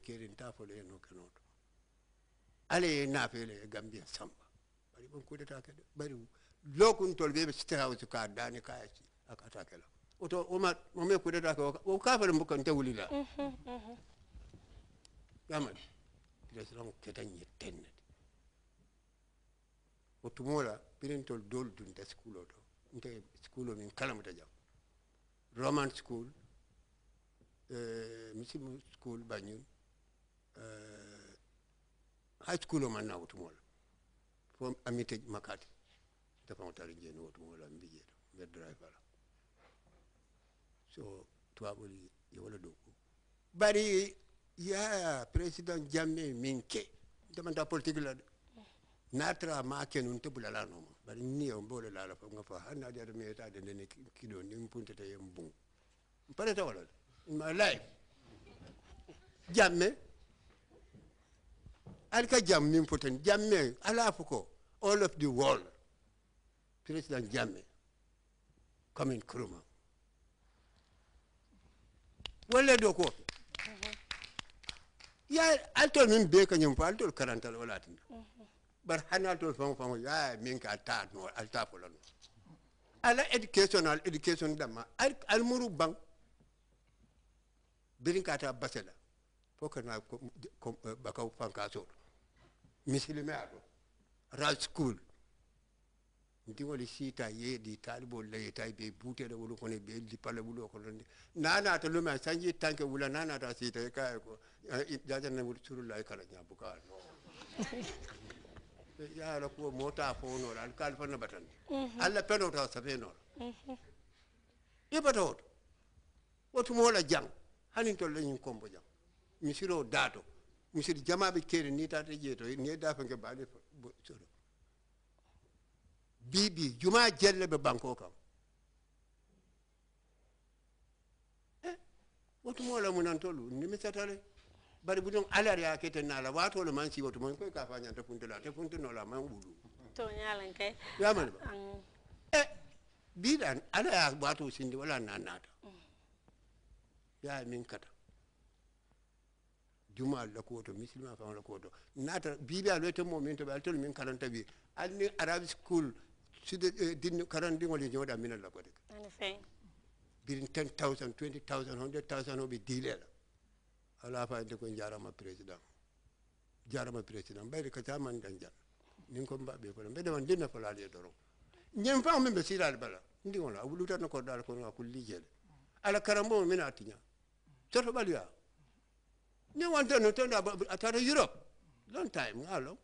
kerin tafole no kanoto ale na fele Gambia samba bari bon coup d'état ke bari lokun tol be state house ka dani ka ci akata kala oto o ma mo me coup d'état ko o ka fa mbukan tawulila yamal president ketan yetten o tumola pirintol dol dun da school to nte school min kalamata jam roman school Missimu school Banjul high school man na wutumola fo amite makati dafa mutari je no wutumola mbije be driver so tuabuli yola doko bari ya president Jammeh minke demanda politique la natra ma kenun te bulala no bari ni o mbole la fa nga fa hanna de me ta de ne kido ni mpunte te yembung pare ta wala in my life Jammeh alka Jammeh important Jammeh ala fuko all of the world President Jammeh come in Kuruma wala do ko ya altol min be kanyum fa altol karantal wala tin bar hanal tol fam ya min ka ta no alta polon ala education dama al muru bang birin kata basela fokana bakaw fankaso misilime ado ra school ndi wali sita ye di talibo le tay be bute da wulu kono be di pale wulu ko non nana to luma sanji tanke wula nana ta sita ka ko jajan na wulu suru lay kala nyabu ka no ya la ko mota fo no al kal fa na batan alla peno ta sabe no ibato wotu mo la jang hanin to lañu kombo jam misiro dato misir jamabe kere ni tata jeto ni dafa nge baade soro bibi juma jelle be banko kam wotu mo la munan tolu ni mi satale bari budon alari ya kete nala wato le man si wotu mo ko ka fa nyanta funtela te funtuno la man wulu to nyalan kay ya man bidan ala ya wato sindi wala nanata ya min kata juma la ko to muslima fa la ko to nata bibi alote momento be altol min kalanta bi alni arabic school sud din karandi ngol joda min la ko de ani fe birin 10,000 20,000 100,000 obi dilela ala fa de ko jarama president bayri ka taman danjal nin ko mbabbe ko be de man dinna fala le doro nyem fa men be silal bala ndi wala wuluta no ko dal ko ko lijele ala karambo min atinya toto balia ni wanta no tanda atara Europe long time ngalo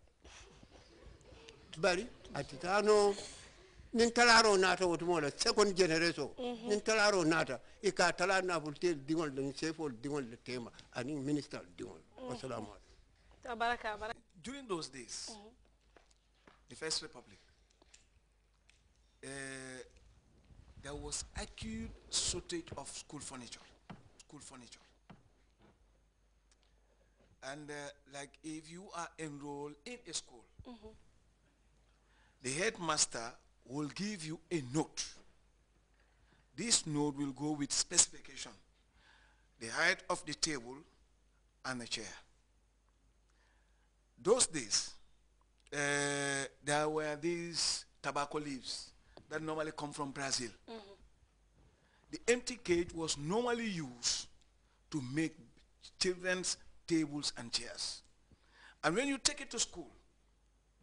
bari atitano nin talaro nata wotumo la second generation nin talaro nata e ka tala na volte dingol den chefol dingol le tema ani minister dingol assalamu tabaraka during those days the first republic there was acute shortage of school furniture and like if you are enrolled in a school the headmaster will give you a note. This note will go with specification, the height of the table and the chair. Those days there were these tobacco leaves that normally come from Brazil. The empty cage was normally used to make children's tables and chairs. And when you take it to school,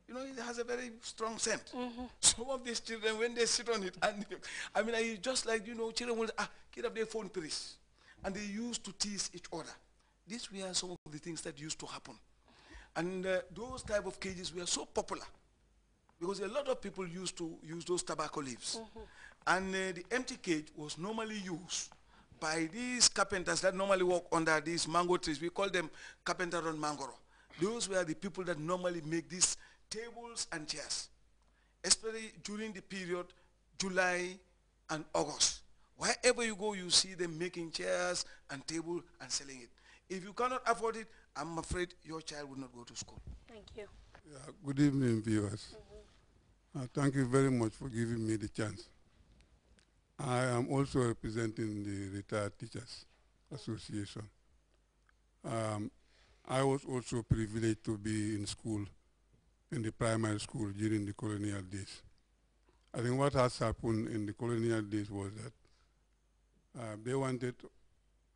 you know, it has a very strong scent. Some of these children, when they sit on it, and I mean, it's just like, you know, children will, get up their phone, please. And they used to tease each other. These were some of the things that used to happen. And those type of cages were so popular because a lot of people used to use those tobacco leaves. And the empty cage was normally used by these carpenters that normally work under these mango trees. We call them carpenter on mangoro. Those were the people that normally make these tables and chairs, especially during the period July and August. Wherever you go, you see them making chairs and tables and selling it. If you cannot afford it, I'm afraid your child will not go to school. Thank you. Yeah, good evening, viewers. Thank you very much for giving me the chance. I am also representing the Retired Teachers Association. I was also privileged to be in school, in the primary school during the colonial days. I think what has happened in the colonial days was that they wanted to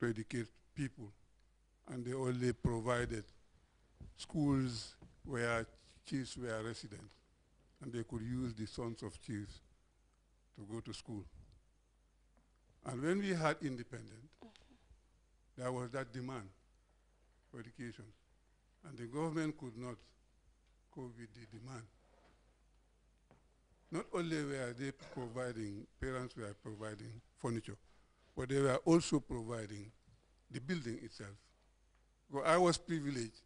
educate people, and they only provided schools where chiefs were resident, and they could use the sons of chiefs to go to school. And when we had independence, there was that demand for education, and the government could not cope with the demand. Not only were they providing, parents were providing furniture, but they were also providing the building itself. Well, I was privileged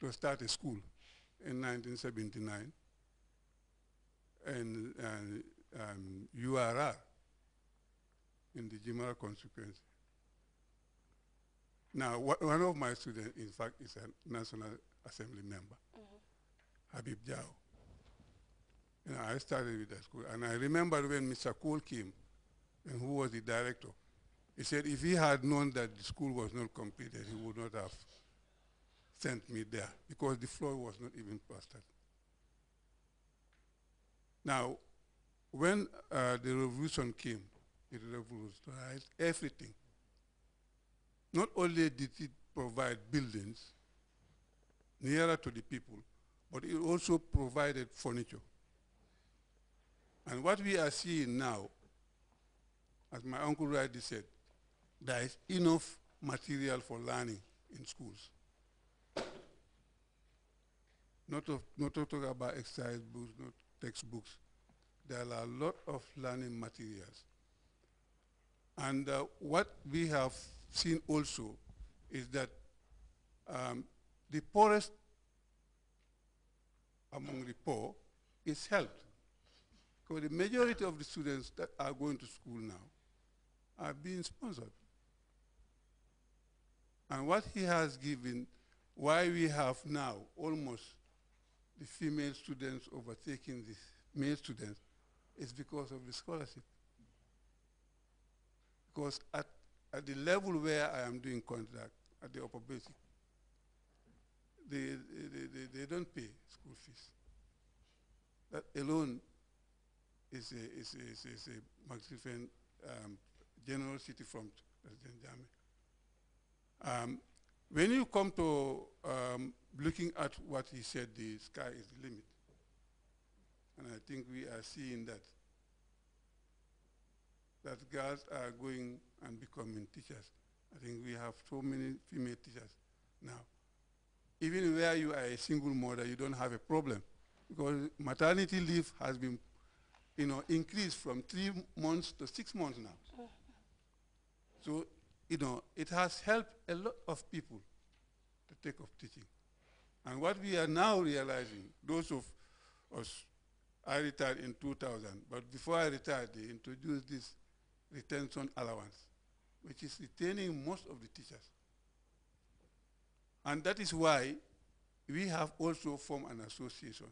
to start a school in 1979 in URR in the Jimara constituency. Now, one of my students, in fact, is a National Assembly member, Habib Jao. You know, I started with that school, and I remember when Mr. Cole came, and who was the director, he said if he had known that the school was not completed, he would not have sent me there, because the floor was not even plastered. Now, when the revolution came, it revolutionized everything. Not only did it provide buildings nearer to the people, but it also provided furniture. And what we are seeing now, as my uncle rightly said, there is enough material for learning in schools. Not to talk about exercise books, not textbooks. There are a lot of learning materials. And what we have seen also is that the poorest among the poor is helped. Because the majority of the students that are going to school now are being sponsored. And what he has given, why we have now almost the female students overtaking the male students, is because of the scholarship. Because at the level where I am doing contract, at the upper basic, they don't pay school fees. That alone is a magnificent generosity from President Jammeh. When you come to looking at what he said, the sky is the limit. And I think we are seeing that girls are going and becoming teachers. I think we have so many female teachers now. Even where you are a single mother, you don't have a problem, because maternity leave has been, increased from 3 months to 6 months now. So, it has helped a lot of people to take up teaching. And what we are now realizing, those of us, I retired in 2000, but before I retired, they introduced this retention allowance, which is retaining most of the teachers. And that is why we have also formed an association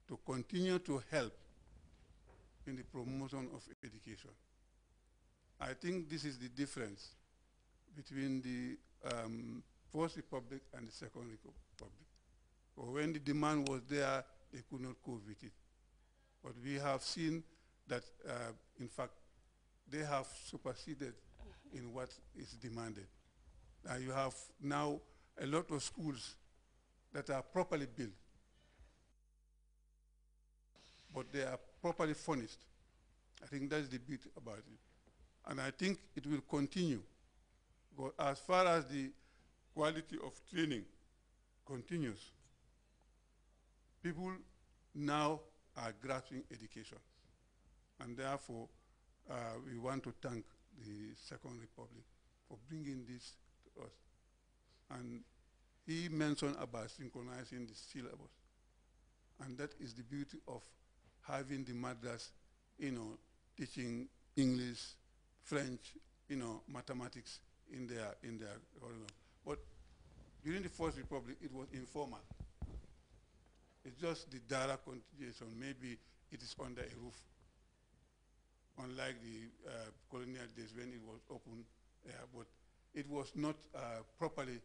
to continue to help in the promotion of education. I think this is the difference between the First Republic and the Second Republic. So when the demand was there, they could not cope with it. But we have seen that, in fact, they have superseded in what is demanded. You have now a lot of schools that are properly built, but they are properly furnished. I think that's the beauty about it. And I think it will continue. But as far as the quality of training continues, people now are grasping education. And therefore, we want to thank the Second Republic for bringing this to us. And he mentioned about synchronizing the syllabus. And that is the beauty of having the madras, teaching English, French, mathematics in their curriculum. But during the First Republic, it was informal. It's just the direct continuation. Maybe it is under a roof, unlike the colonial days when it was open air, but it was not properly